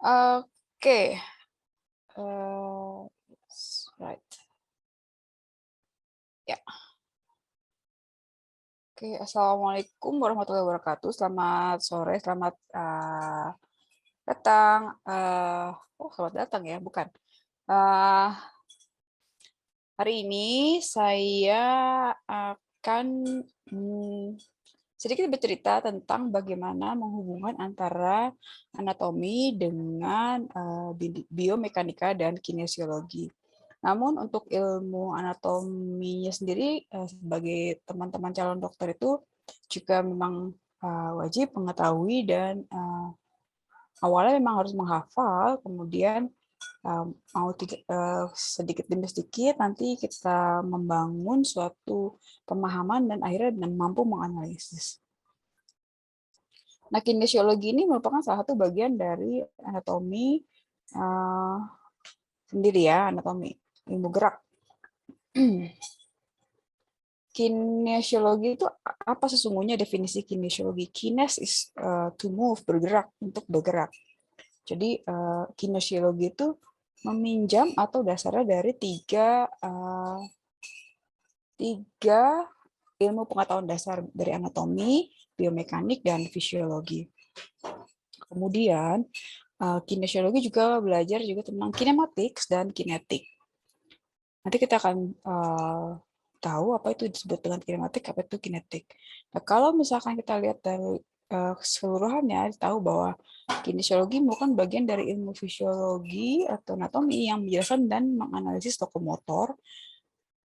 Oke, right. Ya. Oke, assalamualaikum warahmatullahi wabarakatuh. Selamat sore, selamat datang. Selamat datang ya, bukan. Hari ini saya akan sedikit bercerita tentang bagaimana menghubungkan antara anatomi dengan biomekanika dan kinesiologi. Namun untuk ilmu anatominya sendiri, sebagai teman-teman calon dokter itu juga memang wajib mengetahui dan awalnya memang harus menghafal, kemudian mau sedikit demi sedikit nanti kita membangun suatu pemahaman dan akhirnya mampu menganalisis. Nah, kinesiologi ini merupakan salah satu bagian dari anatomi sendiri ya, anatomi ilmu gerak. Kinesiologi itu apa sesungguhnya definisi kinesiologi? Kines is to move, bergerak, untuk bergerak. Jadi kinesiologi itu meminjam atau dasarnya dari tiga ilmu pengetahuan dasar dari anatomi, biomekanik, dan fisiologi. Kemudian kinesiologi juga belajar juga tentang kinematik dan kinetik. Nanti kita akan tahu apa itu disebut dengan kinematik, apa itu kinetik. Nah, kalau misalkan kita lihat dari keseluruhannya, tahu bahwa kinesiologi merupakan bagian dari ilmu fisiologi atau anatomi yang menjelaskan dan menganalisis lokomotor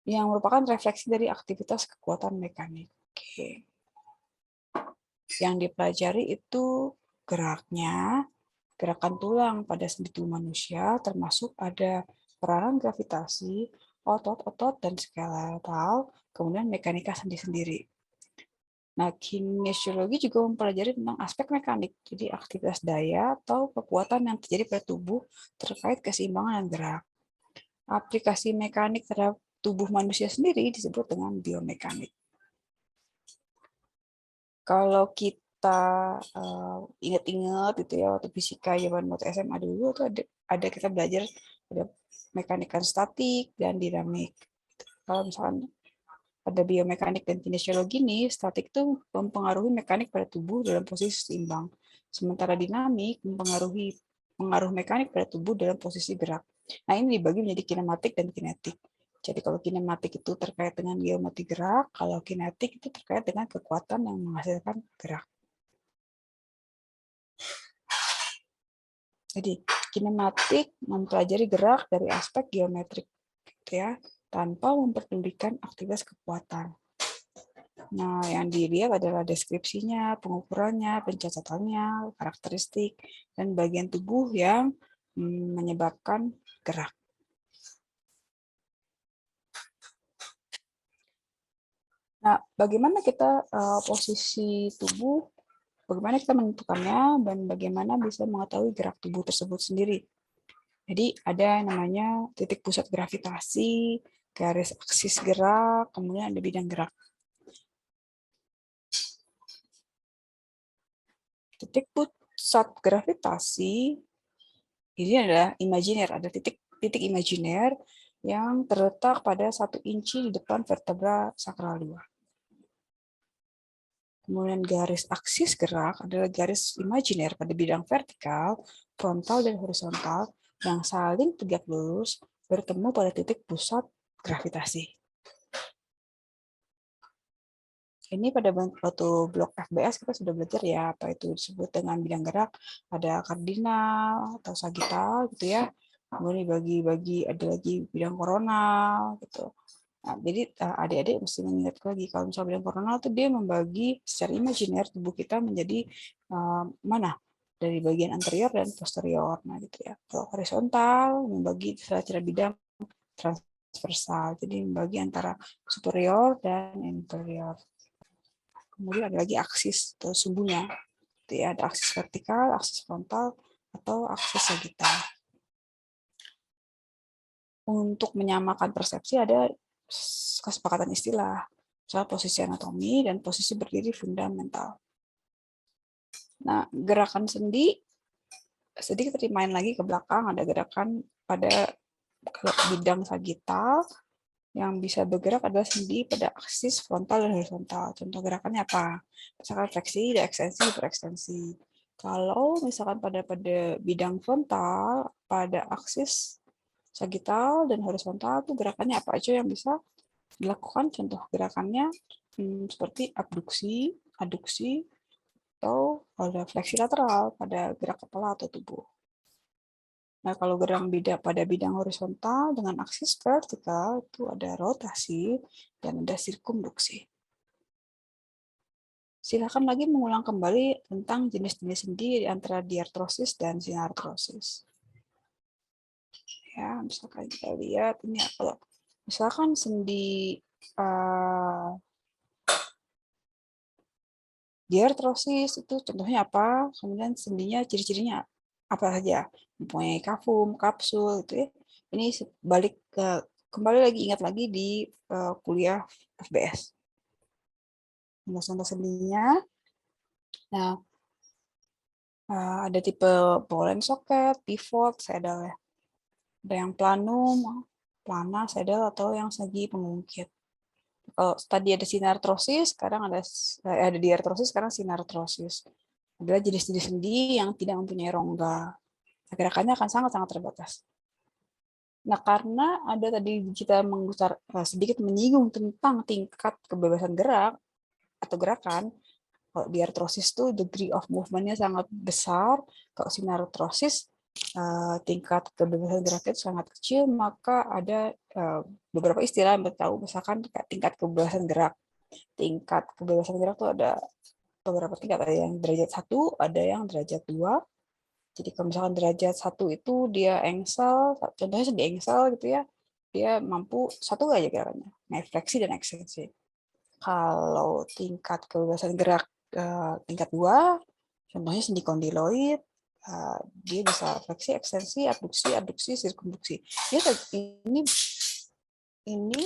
yang merupakan refleksi dari aktivitas kekuatan mekanik. Oke. Yang dipelajari itu geraknya, gerakan tulang pada sendi tubuh manusia, termasuk ada peranan gravitasi, otot-otot, dan skeletal, kemudian mekanika sendi sendiri. Nah, kinesiologi juga mempelajari tentang aspek mekanik, jadi aktivitas daya atau kekuatan yang terjadi pada tubuh terkait keseimbangan dan gerak. Aplikasi mekanik terhadap tubuh manusia sendiri disebut dengan biomekanik. Kalau kita ingat-ingat gitu ya, waktu fisika zaman waktu SMA dulu tuh ada kita belajar ada mekanika statik dan dinamik. Kalau misalkan ada biomekanik dan kinesiologi nih, statik itu mempengaruhi mekanik pada tubuh dalam posisi seimbang. Sementara dinamik mempengaruhi pengaruh mekanik pada tubuh dalam posisi gerak. Nah, ini dibagi menjadi kinematik dan kinetik. Jadi kalau kinematik itu terkait dengan geometri gerak, kalau kinetik itu terkait dengan kekuatan yang menghasilkan gerak. Jadi kinematik mempelajari gerak dari aspek geometrik, gitu ya, tanpa memperdulikan aktivitas kekuatan. Nah, yang dilihat adalah deskripsinya, pengukurannya, pencatatannya, karakteristik, dan bagian tubuh yang menyebabkan gerak. Nah, bagaimana kita posisi tubuh, bagaimana kita menentukannya, dan bagaimana bisa mengetahui gerak tubuh tersebut sendiri. Jadi ada yang namanya titik pusat gravitasi, garis aksis gerak, kemudian ada bidang gerak. Titik pusat gravitasi ini adalah imajiner, ada titik imajiner yang terletak pada 1 inci di depan vertebra sakralia. Kemudian garis aksis gerak adalah garis imajiner pada bidang vertikal, frontal, dan horizontal yang saling tegak lurus bertemu pada titik pusat gravitasi. Ini pada waktu blok FBS kita sudah belajar ya, apa itu disebut dengan bidang gerak, ada kardinal atau sagital gitu ya. Kemudian dibagi-bagi, ada lagi bidang koronal gitu. Nah, jadi adik-adik mesti mengingat lagi kalau misalnya bidang koronal itu dia membagi secara imajiner tubuh kita menjadi mana dari bagian anterior dan posterior. Nah, gitu ya. Kalau horizontal membagi secara bidang transversal, jadi membagi antara superior dan inferior. Kemudian ada lagi aksis atau sumbunya. Jadi ada aksis vertikal, aksis frontal, atau aksis sagital. Untuk menyamakan persepsi ada kesepakatan istilah, soal posisi anatomi dan posisi berdiri fundamental. Nah, gerakan sendi sedikit remind lagi ke belakang, ada gerakan pada bidang sagital yang bisa bergerak adalah sendi pada aksis frontal dan horizontal. Contoh gerakannya apa? Misalkan fleksi, ekstensi, hiperekstensi. Kalau misalkan pada bidang frontal, pada aksis sagital dan horizontal itu gerakannya apa aja yang bisa dilakukan? Contoh gerakannya seperti abduksi, aduksi, atau ada fleksi lateral pada gerak kepala atau tubuh. Nah, kalau gerak pada bidang horizontal dengan aksis vertikal itu ada rotasi dan ada sirkumduksi. Silakan lagi mengulang kembali tentang jenis-jenis sendi antara diartrosis dan sinartrosis. Ya, misalkan kita lihat ini kalau misalkan sendi diartrosis itu contohnya apa? Kemudian sendinya ciri-cirinya apa saja? Mempunyai kafum, kapsul itu ya. Ini balik kembali lagi ingat lagi di kuliah FBS. Contoh sendinya. Nah, ada tipe Bowlen socket, pivot, saddle ya. Ada yang planum, plana, saddle atau yang segi pengungkit. Kalau tadi ada sinartrosis, sekarang ada diartrosis, sekarang sinartrosis. Adalah jenis-jenis sendi yang tidak mempunyai rongga. Gerakannya akan sangat-sangat terbatas. Nah, karena ada tadi kita sedikit menyinggung tentang tingkat kebebasan gerak atau gerakan, kalau diartrosis itu degree of movement-nya sangat besar, kalau sinartrosis tingkat kebebasan geraknya itu sangat kecil, maka ada beberapa istilah yang tahu, misalkan tingkat kebebasan gerak. Tingkat kebebasan gerak itu ada beberapa tingkat, ada yang derajat 1, ada yang derajat 2. Jadi kalau misalkan derajat 1 itu dia engsel, contohnya sendi engsel gitu ya, dia mampu satu aja gerakannya, naik fleksi dan ekstensi. Kalau tingkat kebebasan gerak tingkat 2, contohnya sendi kondiloid, dia bisa fleksi, ekstensi, abduksi, abduksi, sirkumduksi. Ya, ini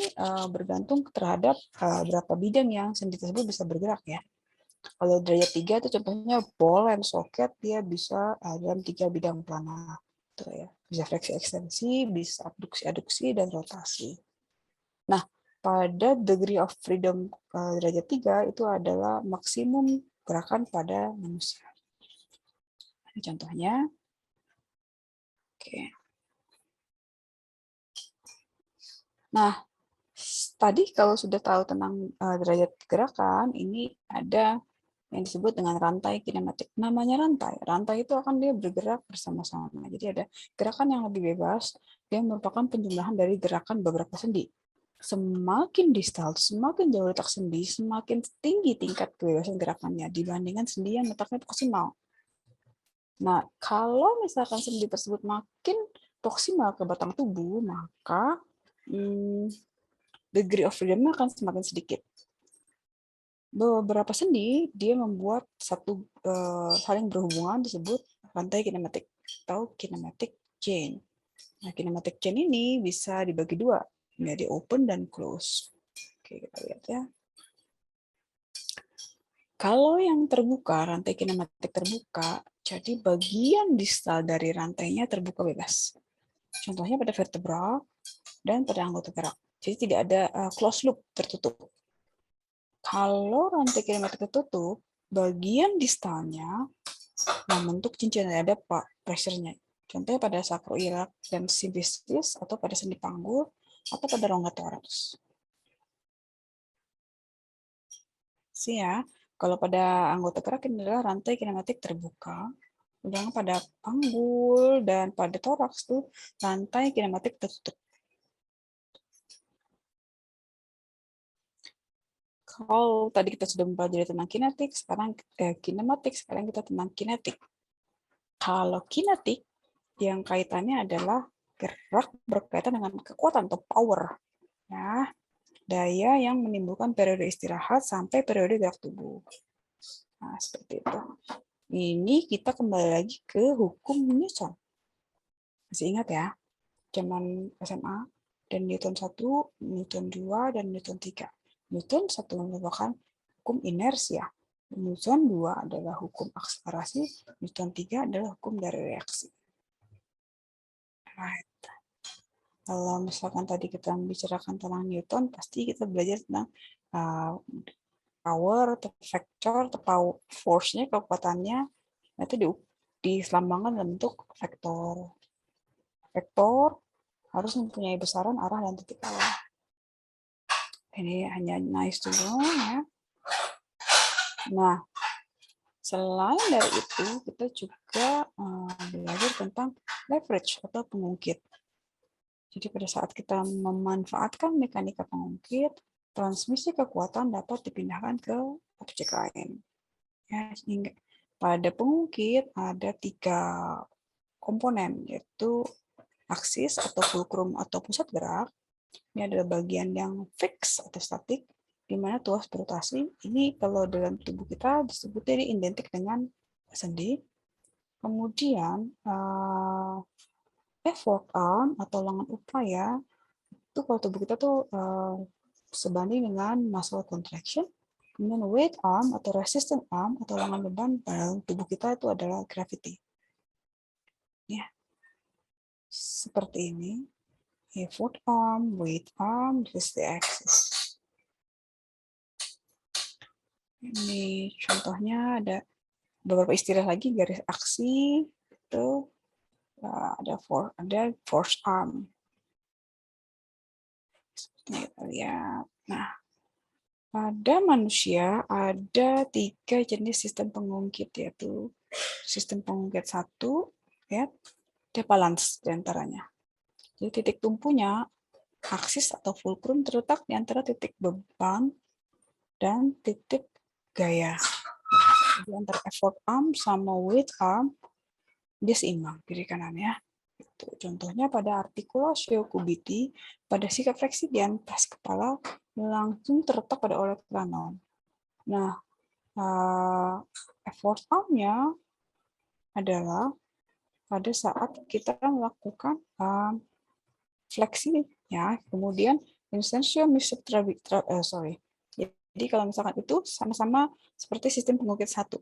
bergantung terhadap berapa bidang yang sendi tersebut bisa bergerak ya. Kalau derajat 3 itu contohnya ball and socket, dia bisa dalam 3 bidang plana. Gitu ya. Bisa fleksi ekstensi, bisa abduksi, aduksi, dan rotasi. Nah, pada degree of freedom derajat 3 itu adalah maksimum gerakan pada manusia. Ini contohnya. Oke. Nah, tadi kalau sudah tahu tentang derajat gerakan, ini ada yang disebut dengan rantai kinematik. Namanya rantai. Rantai itu akan dia bergerak bersama-sama. Jadi ada gerakan yang lebih bebas, dia merupakan penjumlahan dari gerakan beberapa sendi. Semakin distal, semakin jauh letak sendi, semakin tinggi tingkat kebebasan gerakannya dibandingkan sendi yang letaknya proksimal. Nah, kalau misalkan sendi tersebut makin proksimal ke batang tubuh, maka degree of freedom akan semakin sedikit. Beberapa sendi dia membuat satu saling berhubungan disebut rantai kinematik atau kinematic chain. Nah, kinematic chain ini bisa dibagi dua, menjadi open dan close. Oke, kita lihat ya. Kalau yang terbuka, rantai kinematik terbuka, jadi bagian distal dari rantainya terbuka bebas. Contohnya pada vertebra dan pada anggota gerak. Jadi tidak ada closed loop tertutup. Kalau rantai kinematik tertutup, bagian distalnya membentuk cincin, ada pressure-nya. Contohnya pada sacroiliac dan symphysis atau pada sendi panggul atau pada rongga toraks. Ya, kalau pada anggota gerak ini adalah rantai kinematik terbuka. Sedangkan pada panggul dan pada toraks tuh rantai kinematik tertutup. Kalau tadi kita sudah mempelajari tentang kinematik, sekarang kita tentang kinetik. Kalau kinetik, yang kaitannya adalah gerak berkaitan dengan kekuatan atau power. Ya, daya yang menimbulkan periode istirahat sampai periode gerak tubuh. Nah, seperti itu. Ini kita kembali lagi ke hukum Newton. Masih ingat ya? Zaman SMA, dan Newton 1, Newton 2, dan Newton 3. Newton 1 merupakan hukum inersia. Newton 2 adalah hukum akselerasi, Newton 3 adalah hukum dari reaksi. Right. Kalau misalkan tadi kita membicarakan tentang Newton, pasti kita belajar tentang power atau vektor atau force-nya, kekuatannya itu diselambangkan dalam bentuk vektor. Vektor harus mempunyai besaran, arah, dan titik awal. Ini hanya nice to know ya. Nah, selain dari itu, kita juga belajar tentang leverage atau pengungkit. Jadi pada saat kita memanfaatkan mekanika pengungkit, transmisi kekuatan dapat dipindahkan ke objek lain. Ya, sehingga pada pengungkit ada 3 komponen, yaitu aksis atau fulcrum atau pusat gerak. Ini adalah bagian yang fix atau statik, di mana tuas berotasi. Ini kalau dalam tubuh kita disebutnya identik dengan sendi. Kemudian effort arm atau lengan upaya itu kalau tubuh kita tuh sebanding dengan muscle contraction. Kemudian weight arm atau resistant arm atau lengan beban dalam tubuh kita itu adalah gravity. Ya, seperti ini. Effort arm, weight arm, this the axis. Ini contohnya ada beberapa istilah lagi, garis aksi itu ada force arm. Ini kita lihat. Nah, pada manusia ada 3 jenis sistem pengungkit, yaitu sistem pengungkit 1, ya, ada balance di antaranya. Jadi titik tumpunya, aksis atau fulcrum terletak di antara titik beban dan titik gaya. Jadi antara effort arm sama weight arm dia seimbang kiri kanan ya. Itu contohnya pada articulatio cubiti, pada sikap fleksi di atas kepala langsung terletak pada olecranon. Nah, effort arm-nya adalah pada saat kita melakukan fleksi ya, kemudian instantia Jadi kalau misalkan itu sama-sama seperti sistem pengungkit 1.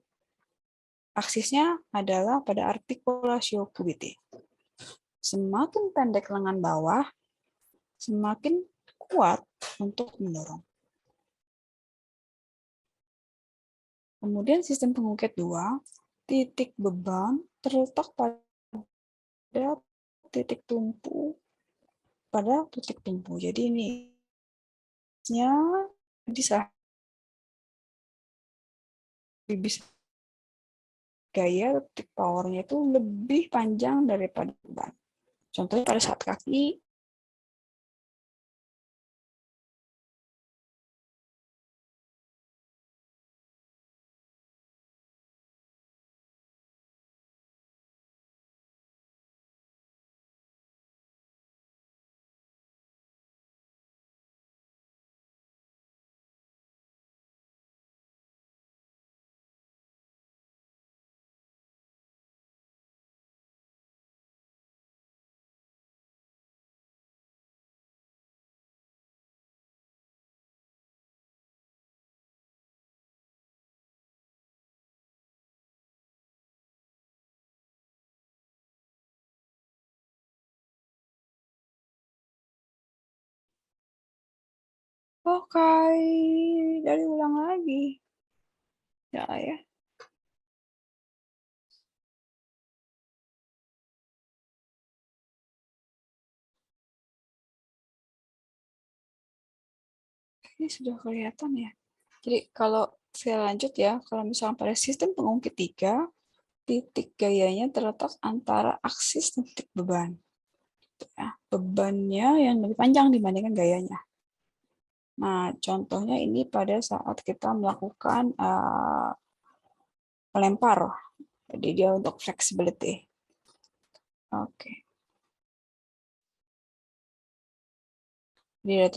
Aksisnya adalah pada articulatio cubiti. Semakin pendek lengan bawah, semakin kuat untuk mendorong. Kemudian sistem pengungkit 2, titik beban terletak pada titik tumpu. Jadi ini bisa gaya titik powernya itu lebih panjang daripada beban. Contohnya pada saat kaki oke, dari ulang lagi. Ya, ya. Ini sudah kelihatan ya. Jadi kalau saya lanjut ya, kalau misalnya pada sistem pengungkit 3, titik gayanya terletak antara aksis dan titik beban. Ya, bebannya yang lebih panjang dibandingkan gayanya. Nah, contohnya ini pada saat kita melakukan melempar. Jadi dia untuk flexibility. Oke. Jadi ada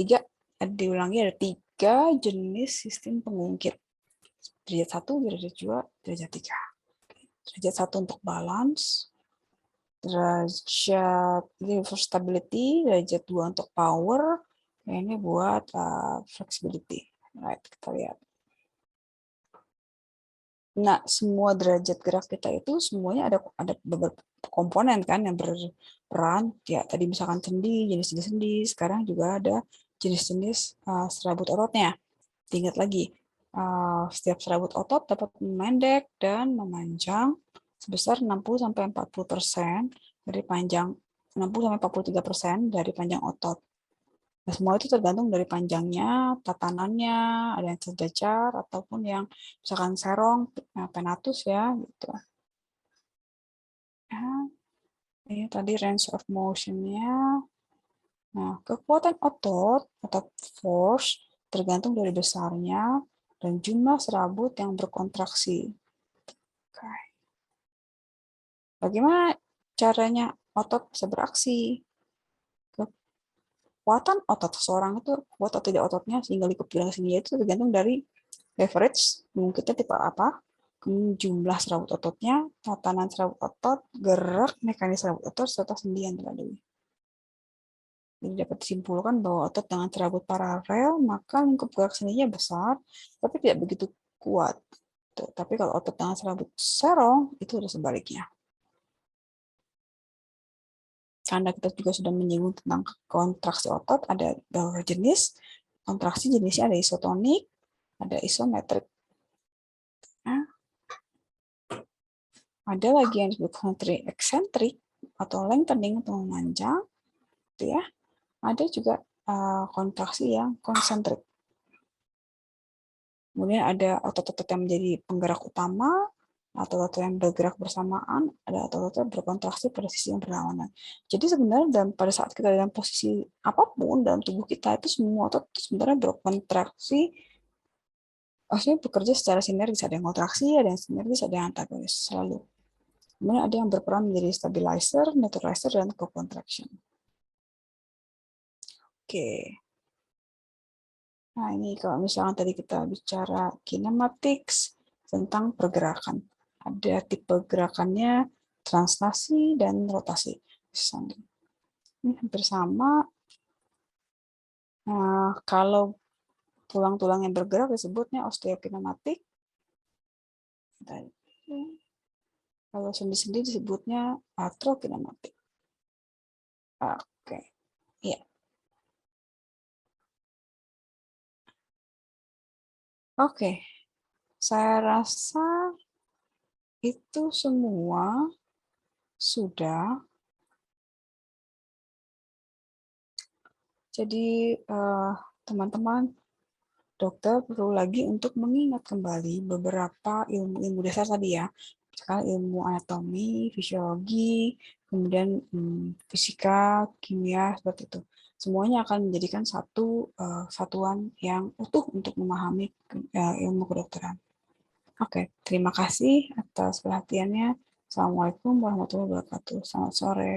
3, diulangi ada 3 jenis sistem pengungkit. Derajat 1, derajat 2, derajat 3. Derajat 1 untuk balance, derajat ini for stability, derajat 2 untuk power, dan ini buat flexibility. Right, kita lihat. Nah, semua derajat gerak kita itu semuanya ada beberapa komponen kan yang berperan. Ya, tadi misalkan sendi, jenis-jenis sendi. Sekarang juga ada jenis-jenis serabut ototnya. Ingat lagi, setiap serabut otot dapat memendek dan memanjang sebesar 60-40% dari panjang 60-43% dari panjang otot. Nah, semua itu tergantung dari panjangnya, tatanannya, ada yang sejajar ataupun yang misalkan serong, penatus ya, gitu. Nah, ini tadi range of motion-nya. Nah, kekuatan otot atau force tergantung dari besarnya dan jumlah serabut yang berkontraksi. Oke. Bagaimana caranya otot bisa beraksi? Kekuatan otot seseorang itu kuat atau tidak ototnya sehingga likup tulang sendinya itu tergantung dari leverage, kita tipe apa, jumlah serabut ototnya, tatanan serabut otot, gerak mekanis serabut otot, serta sendi yang terladui. Jadi dapat disimpulkan bahwa otot dengan serabut paralel, maka lingkup gerak sendinya besar, tapi tidak begitu kuat. Tapi kalau otot dengan serabut serong, itu udah sebaliknya. Karena kita juga sudah menyinggung tentang kontraksi otot, ada beberapa jenis. Kontraksi jenisnya ada isotonik, ada isometrik. Nah, ada lagi yang disebut eksentrik atau lengthening atau memanjang, gitu ya. Ada juga kontraksi yang konsentrik. Kemudian ada otot-otot yang menjadi penggerak utama, atau otot yang bergerak bersamaan, ada otot-otot yang berkontraksi pada sisi yang berlawanan. Jadi sebenarnya pada saat kita dalam posisi apapun dalam tubuh kita itu semua otot itu sebenarnya berkontraksi, maksudnya bekerja secara sinergis, ada yang kontraksi, ada yang sinergis, ada yang antagonis selalu. Kemudian ada yang berperan menjadi stabilizer, neutralizer, dan co-contraction. Oke. Nah, ini kalau misalnya tadi kita bicara kinematics tentang pergerakan. Ada tipe gerakannya translasi dan rotasi. Ini hampir sama. Nah, kalau tulang-tulang yang bergerak disebutnya osteokinematik. Kalau sendi-sendi disebutnya artrokinematik. Oke, iya. Oke, saya rasa itu semua sudah. Jadi teman-teman dokter perlu lagi untuk mengingat kembali beberapa ilmu-ilmu dasar tadi ya. Misalkan ilmu anatomi, fisiologi, kemudian fisika, kimia, seperti itu. Semuanya akan menjadikan satu satuan yang utuh untuk memahami ilmu kedokteran. Oke, terima kasih atas perhatiannya. Assalamualaikum warahmatullahi wabarakatuh. Selamat sore.